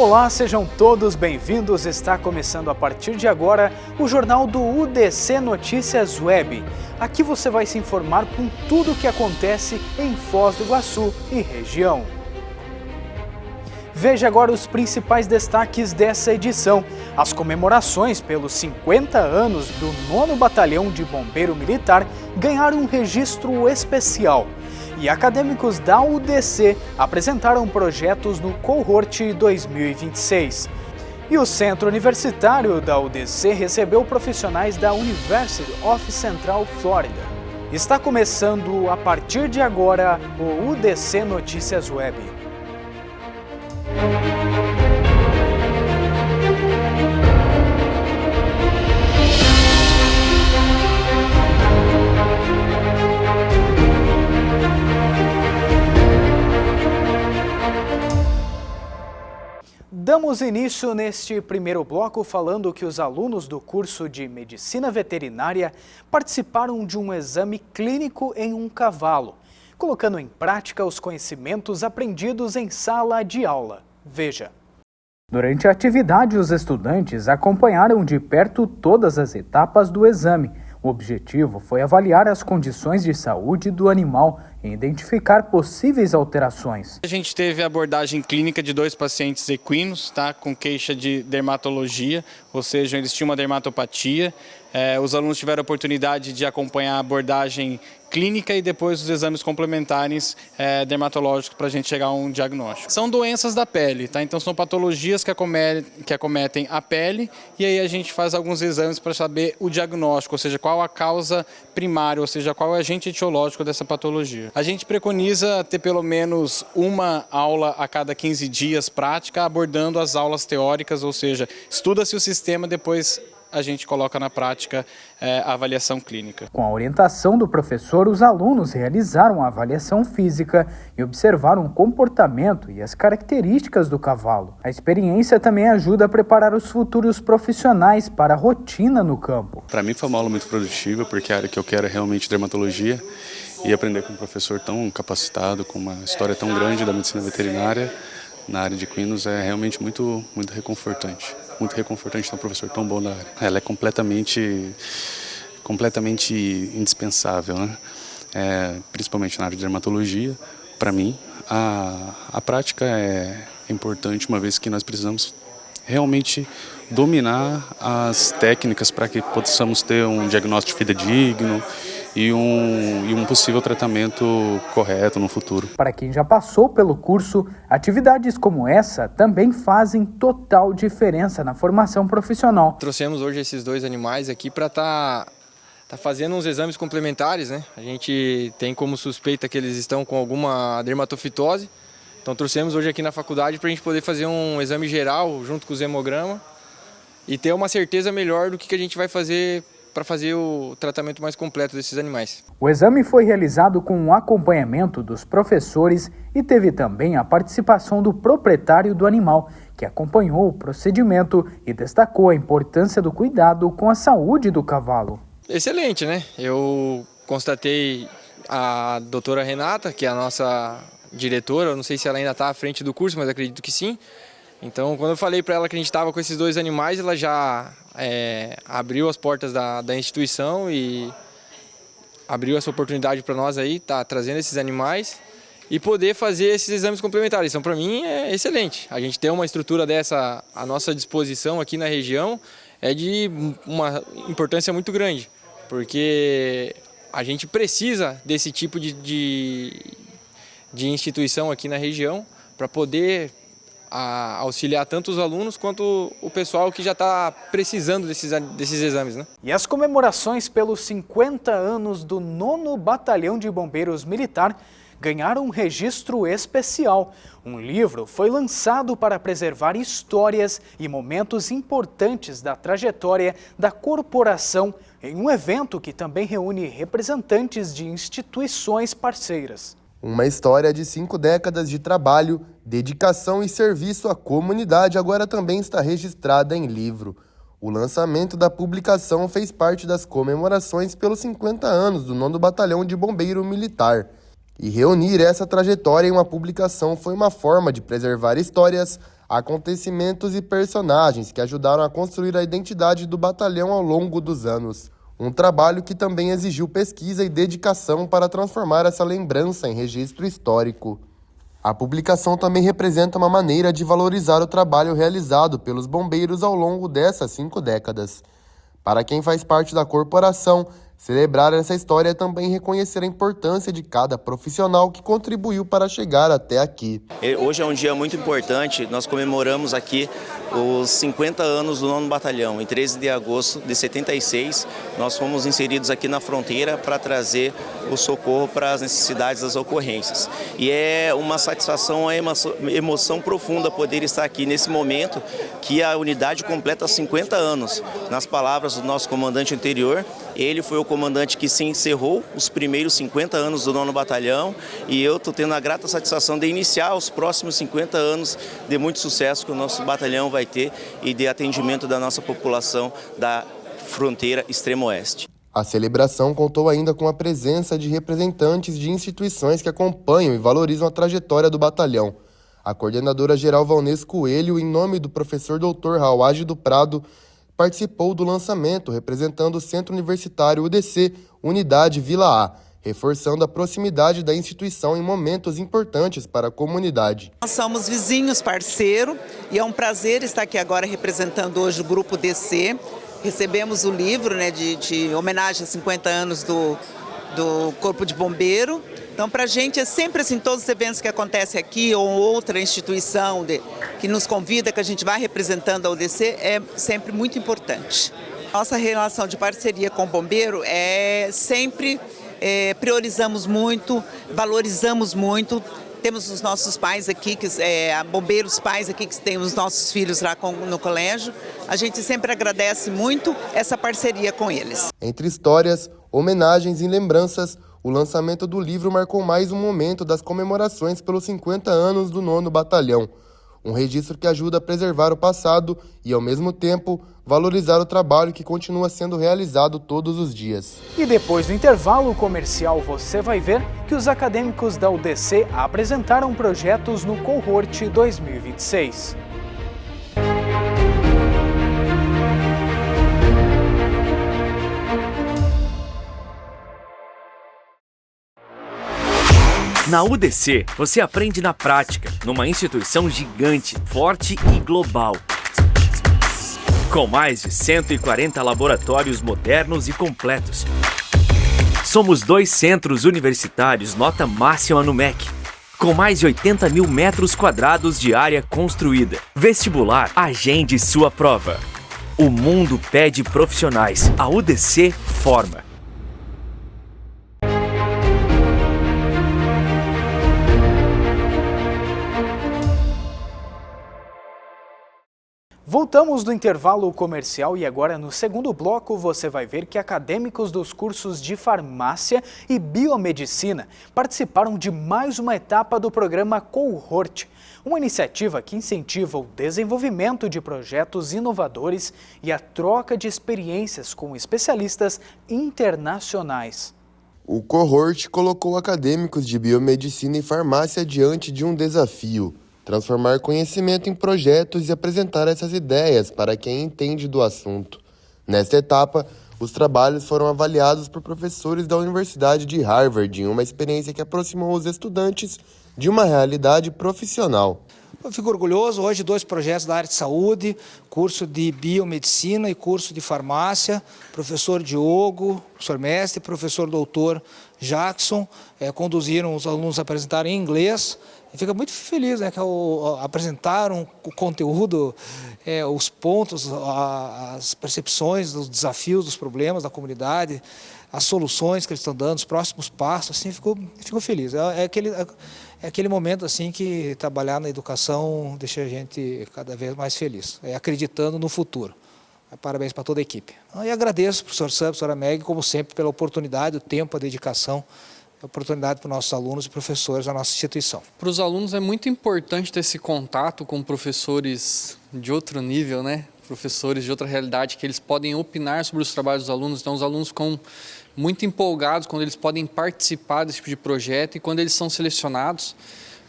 Olá, sejam todos bem-vindos. Está começando a partir de agora o jornal do UDC Notícias Web. Aqui você vai se informar com tudo o que acontece em Foz do Iguaçu e região. Veja agora os principais destaques dessa edição. As comemorações pelos 50 anos do 9º Batalhão de Bombeiro Militar ganharam um registro especial. E acadêmicos da UDC apresentaram projetos no Cohort 2026. E o Centro Universitário da UDC recebeu profissionais da University of Central Florida. Está começando a partir de agora o UDC Notícias Web. Damos início neste primeiro bloco falando que os alunos do curso de Medicina Veterinária participaram de um exame clínico em um cavalo, colocando em prática os conhecimentos aprendidos em sala de aula. Veja. Durante a atividade, os estudantes acompanharam de perto todas as etapas do exame. O objetivo foi avaliar as condições de saúde do animal e identificar possíveis alterações. A gente teve a abordagem clínica de 2 pacientes equinos, com queixa de dermatologia, ou seja, eles tinham uma dermatopatia. Os alunos tiveram a oportunidade de acompanhar a abordagem clínica e depois os exames complementares dermatológicos para a gente chegar a um diagnóstico. São doenças da pele, então são patologias que acometem a pele e aí a gente faz alguns exames para saber o diagnóstico, ou seja, qual a causa primária, ou seja, qual é o agente etiológico dessa patologia. A gente preconiza ter pelo menos uma aula a cada 15 dias prática, abordando as aulas teóricas, ou seja, estuda-se o sistema, depois a gente coloca na prática a avaliação clínica. Com a orientação do professor, os alunos realizaram a avaliação física e observaram o comportamento e as características do cavalo. A experiência também ajuda a preparar os futuros profissionais para a rotina no campo. Para mim foi uma aula muito produtiva, porque a área que eu quero é realmente dermatologia, e aprender com um professor tão capacitado, com uma história tão grande da medicina veterinária na área de equinos é realmente muito reconfortante. Muito reconfortante ter um professor tão bom na área. Ela é completamente indispensável, principalmente na área de dermatologia. Para mim, a prática é importante, uma vez que nós precisamos realmente dominar as técnicas para que possamos ter um diagnóstico fidedigno e um possível tratamento correto no futuro. Para quem já passou pelo curso, atividades como essa também fazem total diferença na formação profissional. Trouxemos hoje esses 2 animais aqui para tá fazendo uns exames complementares, A gente tem como suspeita que eles estão com alguma dermatofitose. Então trouxemos hoje aqui na faculdade para a gente poder fazer um exame geral junto com o hemograma e ter uma certeza melhor do que a gente vai fazer para fazer o tratamento mais completo desses animais. O exame foi realizado com o acompanhamento dos professores e teve também a participação do proprietário do animal, que acompanhou o procedimento e destacou a importância do cuidado com a saúde do cavalo. Excelente, Eu constatei a doutora Renata, que é a nossa diretora, eu não sei se ela ainda está à frente do curso, mas acredito que sim. Então, quando eu falei para ela que a gente estava com esses 2 animais, ela já abriu as portas da instituição e abriu essa oportunidade para nós aí, trazendo esses animais e poder fazer esses exames complementares. Então, para mim, é excelente. A gente ter uma estrutura dessa à nossa disposição aqui na região é de uma importância muito grande, porque a gente precisa desse tipo de instituição aqui na região para poder auxiliar tanto os alunos quanto o pessoal que já está precisando desses exames. E as comemorações pelos 50 anos do 9º Batalhão de Bombeiros Militar ganharam um registro especial. Um livro foi lançado para preservar histórias e momentos importantes da trajetória da corporação em um evento que também reúne representantes de instituições parceiras. Uma história de 5 décadas de trabalho, dedicação e serviço à comunidade agora também está registrada em livro. O lançamento da publicação fez parte das comemorações pelos 50 anos do 9º Batalhão de Bombeiro Militar. E reunir essa trajetória em uma publicação foi uma forma de preservar histórias, acontecimentos e personagens que ajudaram a construir a identidade do batalhão ao longo dos anos. Um trabalho que também exigiu pesquisa e dedicação para transformar essa lembrança em registro histórico. A publicação também representa uma maneira de valorizar o trabalho realizado pelos bombeiros ao longo dessas 5 décadas. Para quem faz parte da corporação, celebrar essa história é também reconhecer a importância de cada profissional que contribuiu para chegar até aqui. Hoje é um dia muito importante, nós comemoramos aqui os 50 anos do 9º Batalhão. Em 13 de agosto de 76, nós fomos inseridos aqui na fronteira para trazer o socorro para as necessidades das ocorrências. E é uma satisfação, uma emoção profunda poder estar aqui nesse momento que a unidade completa 50 anos. Nas palavras do nosso comandante anterior, ele foi o comandante que se encerrou os primeiros 50 anos do 9º Batalhão e eu estou tendo a grata satisfação de iniciar os próximos 50 anos de muito sucesso que o nosso batalhão vai ter e de atendimento da nossa população da fronteira extremo-oeste. A celebração contou ainda com a presença de representantes de instituições que acompanham e valorizam a trajetória do batalhão. A coordenadora geral Valnês Coelho, em nome do professor Dr. Rauage do Prado, participou do lançamento, representando o Centro Universitário UDC, Unidade Vila A, reforçando a proximidade da instituição em momentos importantes para a comunidade. Nós somos vizinhos, parceiro, e é um prazer estar aqui agora representando hoje o Grupo DC. Recebemos o livro, né, de homenagem a 50 anos do Corpo de Bombeiro. Então, para a gente é sempre assim, todos os eventos que acontecem aqui ou outra instituição que nos convida, que a gente vai representando a UDC, é sempre muito importante. Nossa relação de parceria com o bombeiro é sempre, priorizamos muito, valorizamos muito. Temos os nossos pais aqui, bombeiros pais aqui, que têm os nossos filhos lá no colégio. A gente sempre agradece muito essa parceria com eles. Entre histórias, homenagens e lembranças, o lançamento do livro marcou mais um momento das comemorações pelos 50 anos do 9º Batalhão. Um registro que ajuda a preservar o passado e, ao mesmo tempo, valorizar o trabalho que continua sendo realizado todos os dias. E depois do intervalo comercial, você vai ver que os acadêmicos da UDC apresentaram projetos no Cohort 2026. Na UDC, você aprende na prática, numa instituição gigante, forte e global. Com mais de 140 laboratórios modernos e completos. Somos 2 centros universitários nota máxima no MEC, com mais de 80 mil metros quadrados de área construída. Vestibular, agende sua prova. O mundo pede profissionais, a UDC forma. Voltamos do intervalo comercial e agora no segundo bloco você vai ver que acadêmicos dos cursos de farmácia e biomedicina participaram de mais uma etapa do programa Cohort, uma iniciativa que incentiva o desenvolvimento de projetos inovadores e a troca de experiências com especialistas internacionais. O Cohort colocou acadêmicos de biomedicina e farmácia diante de um desafio: transformar conhecimento em projetos e apresentar essas ideias para quem entende do assunto. Nesta etapa, os trabalhos foram avaliados por professores da Universidade de Harvard em uma experiência que aproximou os estudantes de uma realidade profissional. Eu fico orgulhoso hoje, 2 projetos da área de saúde, curso de biomedicina e curso de farmácia, professor Diogo, professor mestre, professor doutor Jackson, conduziram os alunos a apresentarem em inglês. E fica muito feliz, né, que apresentaram o conteúdo, os pontos, as percepções dos desafios, dos problemas da comunidade, as soluções que eles estão dando, os próximos passos, assim, fico feliz. É aquele momento assim que trabalhar na educação deixa a gente cada vez mais feliz, acreditando no futuro. Parabéns para toda a equipe. E agradeço, professor Sam, professora Meg, como sempre, pela oportunidade, o tempo, a dedicação, a oportunidade para os nossos alunos e professores da nossa instituição. Para os alunos é muito importante ter esse contato com professores de outro nível, né? Professores de outra realidade, que eles podem opinar sobre os trabalhos dos alunos. Então, os alunos ficam muito empolgados quando eles podem participar desse tipo de projeto e quando eles são selecionados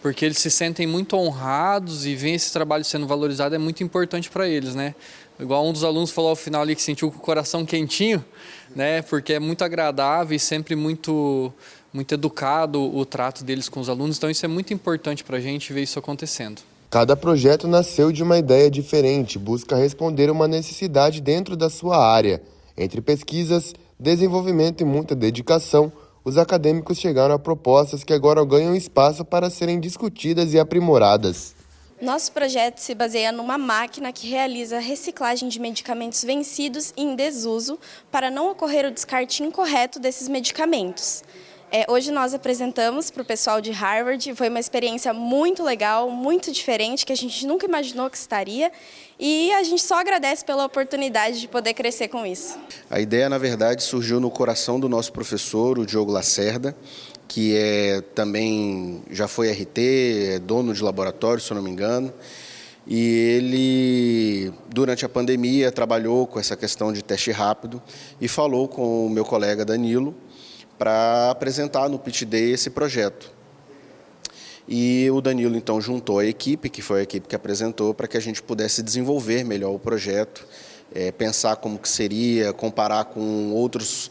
porque eles se sentem muito honrados e veem esse trabalho sendo valorizado, é muito importante para eles, né? Igual um dos alunos falou ao final ali que sentiu com o coração quentinho, né? Porque é muito agradável e sempre muito educado o trato deles com os alunos, então isso é muito importante para a gente ver isso acontecendo. Cada projeto nasceu de uma ideia diferente, busca responder uma necessidade dentro da sua área. Entre pesquisas, desenvolvimento e muita dedicação, os acadêmicos chegaram a propostas que agora ganham espaço para serem discutidas e aprimoradas. Nosso projeto se baseia numa máquina que realiza reciclagem de medicamentos vencidos e em desuso para não ocorrer o descarte incorreto desses medicamentos. Hoje nós apresentamos para o pessoal de Harvard, foi uma experiência muito legal, muito diferente, que a gente nunca imaginou que estaria, e a gente só agradece pela oportunidade de poder crescer com isso. A ideia, na verdade, surgiu no coração do nosso professor, o Diogo Lacerda, que também já foi RT, é dono de laboratório, se eu não me engano, e ele, durante a pandemia, trabalhou com essa questão de teste rápido e falou com o meu colega Danilo, para apresentar no Pitch Day esse projeto. E o Danilo, então, juntou a equipe, que foi a equipe que apresentou, para que a gente pudesse desenvolver melhor o projeto, pensar como que seria, comparar com outras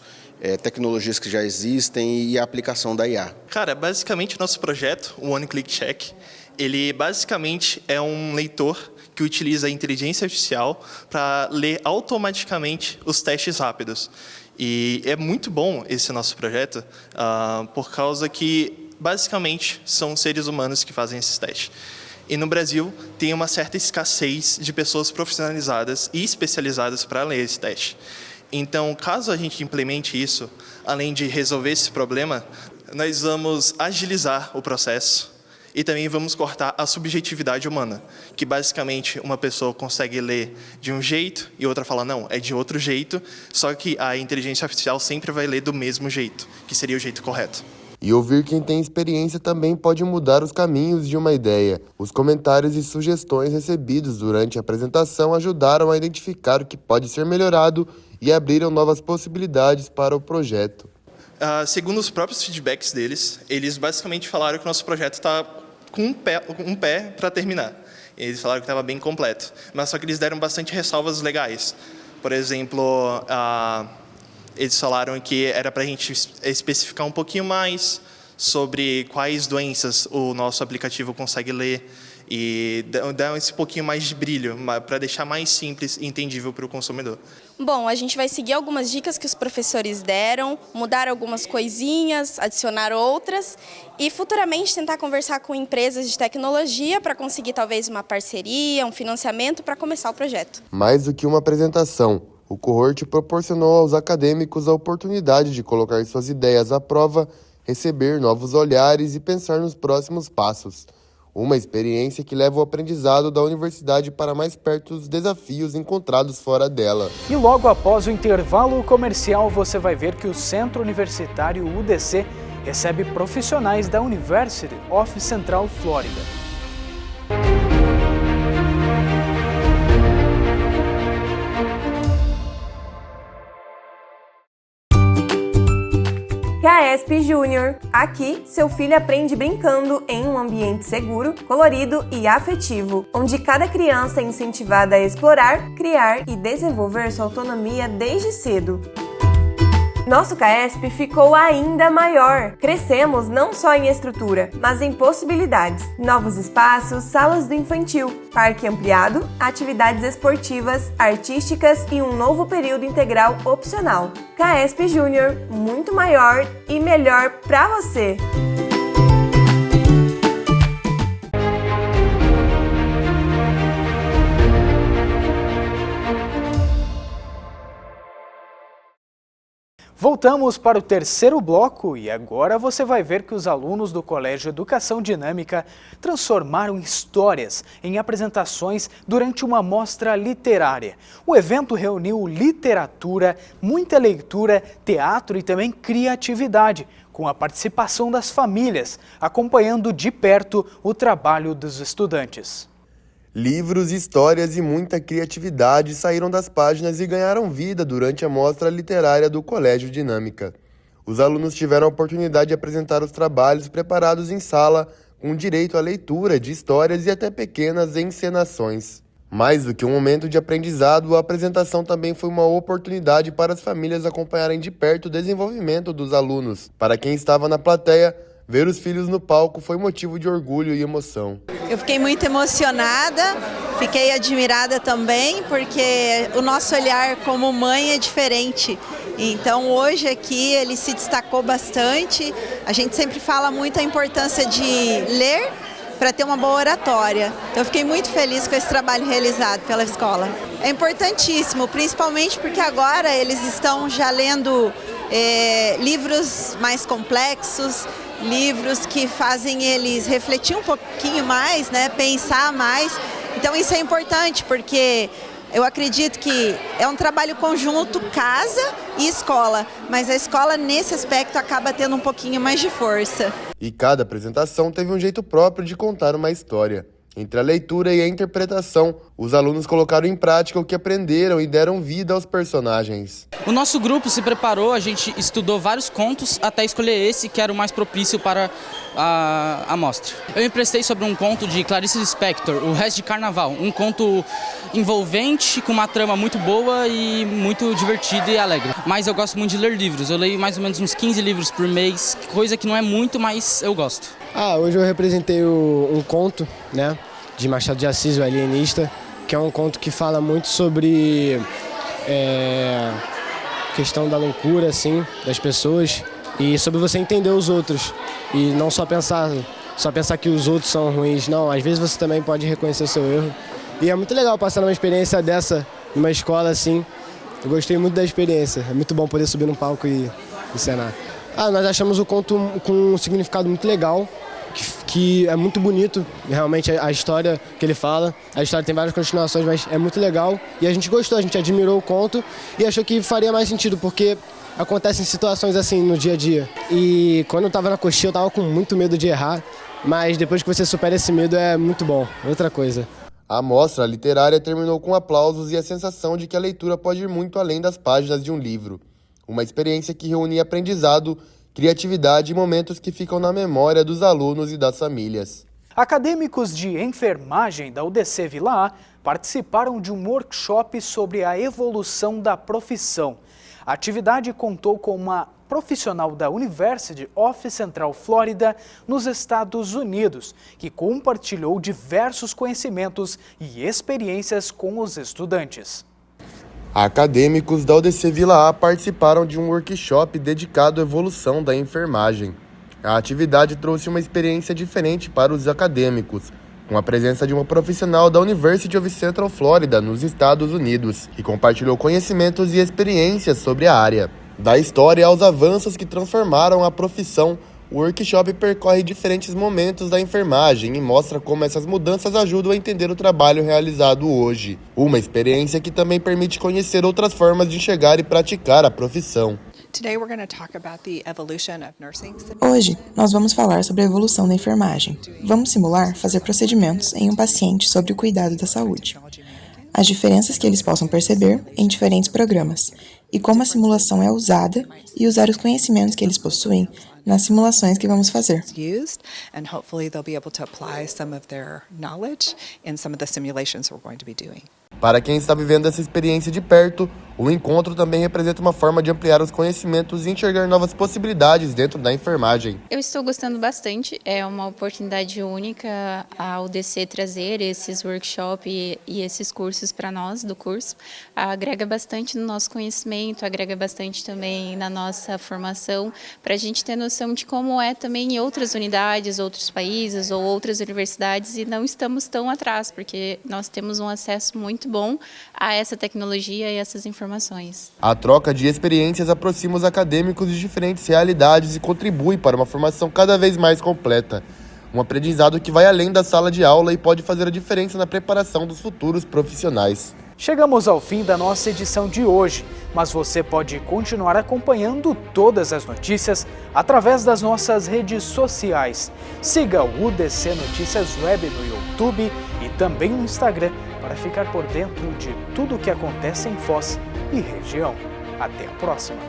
tecnologias que já existem e a aplicação da IA. Cara, basicamente, nosso projeto, o One Click Check, ele basicamente é um leitor que utiliza a inteligência artificial para ler automaticamente os testes rápidos. E é muito bom esse nosso projeto, por causa que, basicamente, são seres humanos que fazem esses testes. E no Brasil, tem uma certa escassez de pessoas profissionalizadas e especializadas para ler esse teste. Então, caso a gente implemente isso, além de resolver esse problema, nós vamos agilizar o processo e também vamos cortar a subjetividade humana, que basicamente uma pessoa consegue ler de um jeito e outra fala, não, é de outro jeito, só que a inteligência artificial sempre vai ler do mesmo jeito, que seria o jeito correto. E ouvir quem tem experiência também pode mudar os caminhos de uma ideia. Os comentários e sugestões recebidos durante a apresentação ajudaram a identificar o que pode ser melhorado e abriram novas possibilidades para o projeto. Segundo os próprios feedbacks deles, eles basicamente falaram que o nosso projeto está com um pé para terminar. Eles falaram que estava bem completo, mas só que eles deram bastante ressalvas legais. Por exemplo, eles falaram que era para a gente especificar um pouquinho mais sobre quais doenças o nosso aplicativo consegue ler e dar esse pouquinho mais de brilho, para deixar mais simples e entendível para o consumidor. Bom, a gente vai seguir algumas dicas que os professores deram, mudar algumas coisinhas, adicionar outras e futuramente tentar conversar com empresas de tecnologia para conseguir talvez uma parceria, um financiamento para começar o projeto. Mais do que uma apresentação, o cohort proporcionou aos acadêmicos a oportunidade de colocar suas ideias à prova, receber novos olhares e pensar nos próximos passos. Uma experiência que leva o aprendizado da universidade para mais perto dos desafios encontrados fora dela. E logo após o intervalo comercial, você vai ver que o Centro Universitário UDC recebe profissionais da University of Central Florida. CAESP Júnior. Aqui, seu filho aprende brincando em um ambiente seguro, colorido e afetivo, onde cada criança é incentivada a explorar, criar e desenvolver sua autonomia desde cedo. Nosso CAESP ficou ainda maior. Crescemos não só em estrutura, mas em possibilidades. Novos espaços, salas do infantil, parque ampliado, atividades esportivas, artísticas e um novo período integral opcional. CAESP Júnior, muito maior e melhor para você! Voltamos para o terceiro bloco e agora você vai ver que os alunos do Colégio Educação Dinâmica transformaram histórias em apresentações durante uma mostra literária. O evento reuniu literatura, muita leitura, teatro e também criatividade, com a participação das famílias, acompanhando de perto o trabalho dos estudantes. Livros, histórias e muita criatividade saíram das páginas e ganharam vida durante a mostra literária do Colégio Dinâmica. Os alunos tiveram a oportunidade de apresentar os trabalhos preparados em sala com direito à leitura de histórias e até pequenas encenações. Mais do que um momento de aprendizado, a apresentação também foi uma oportunidade para as famílias acompanharem de perto o desenvolvimento dos alunos. Para quem estava na plateia, ver os filhos no palco foi motivo de orgulho e emoção. Eu fiquei muito emocionada, fiquei admirada também, porque o nosso olhar como mãe é diferente. Então hoje aqui ele se destacou bastante. A gente sempre fala muito a importância de ler para ter uma boa oratória. Então eu fiquei muito feliz com esse trabalho realizado pela escola. É importantíssimo, principalmente porque agora eles estão já lendo livros mais complexos, livros que fazem eles refletir um pouquinho mais, né, pensar mais. Então isso é importante porque eu acredito que é um trabalho conjunto casa e escola, mas a escola nesse aspecto acaba tendo um pouquinho mais de força. E cada apresentação teve um jeito próprio de contar uma história. Entre a leitura e a interpretação, os alunos colocaram em prática o que aprenderam e deram vida aos personagens. O nosso grupo se preparou, a gente estudou vários contos até escolher esse que era o mais propício para a mostra. Eu emprestei sobre um conto de Clarice Lispector, O Resto de Carnaval, um conto envolvente, com uma trama muito boa e muito divertida e alegre. Mas eu gosto muito de ler livros, eu leio mais ou menos uns 15 livros por mês, coisa que não é muito, mas eu gosto. Hoje eu representei um conto, né, de Machado de Assis, O Alienista, que é um conto que fala muito sobre questão da loucura, assim, das pessoas e sobre você entender os outros e não só pensar que os outros são ruins, não, às vezes você também pode reconhecer o seu erro. E é muito legal passar numa experiência dessa, numa escola assim. Eu gostei muito da experiência, é muito bom poder subir num palco e encenar. Nós achamos o conto com um significado muito legal, que é muito bonito, realmente a história que ele fala. A história tem várias continuações, mas é muito legal. E a gente gostou, a gente admirou o conto e achou que faria mais sentido, porque acontecem situações assim no dia a dia. E quando eu estava na coxinha, eu estava com muito medo de errar, mas depois que você supera esse medo é muito bom, outra coisa. A mostra literária terminou com aplausos e a sensação de que a leitura pode ir muito além das páginas de um livro. Uma experiência que reunia aprendizado, criatividade e momentos que ficam na memória dos alunos e das famílias. Acadêmicos de enfermagem da UDC Vila A participaram de um workshop sobre a evolução da profissão. A atividade contou com uma profissional da University of Central Florida, nos Estados Unidos, que compartilhou diversos conhecimentos e experiências com os estudantes. Acadêmicos da UDC Vila A participaram de um workshop dedicado à evolução da enfermagem. A atividade trouxe uma experiência diferente para os acadêmicos, com a presença de uma profissional da University of Central Florida, nos Estados Unidos, que compartilhou conhecimentos e experiências sobre a área. Da história aos avanços que transformaram a profissão, o workshop percorre diferentes momentos da enfermagem e mostra como essas mudanças ajudam a entender o trabalho realizado hoje. Uma experiência que também permite conhecer outras formas de enxergar e praticar a profissão. Hoje, nós vamos falar sobre a evolução da enfermagem. Vamos simular fazer procedimentos em um paciente sobre o cuidado da saúde. As diferenças que eles possam perceber em diferentes programas e como a simulação é usada e usar os conhecimentos que eles possuem nas simulações que vamos fazer. Para quem está vivendo essa experiência de perto, o encontro também representa uma forma de ampliar os conhecimentos e enxergar novas possibilidades dentro da enfermagem. Eu estou gostando bastante, é uma oportunidade única a UDC trazer esses workshops e esses cursos para nós do curso. Agrega bastante no nosso conhecimento, agrega bastante também na nossa formação, para a gente ter noção de como é também em outras unidades, outros países ou outras universidades e não estamos tão atrás, porque nós temos um acesso muito bom a essa tecnologia e essas informações. A troca de experiências aproxima os acadêmicos de diferentes realidades e contribui para uma formação cada vez mais completa. Um aprendizado que vai além da sala de aula e pode fazer a diferença na preparação dos futuros profissionais. Chegamos ao fim da nossa edição de hoje, mas você pode continuar acompanhando todas as notícias através das nossas redes sociais. Siga o UDC Notícias Web no YouTube e também no Instagram para ficar por dentro de tudo o que acontece em Foz e região. Até a próxima!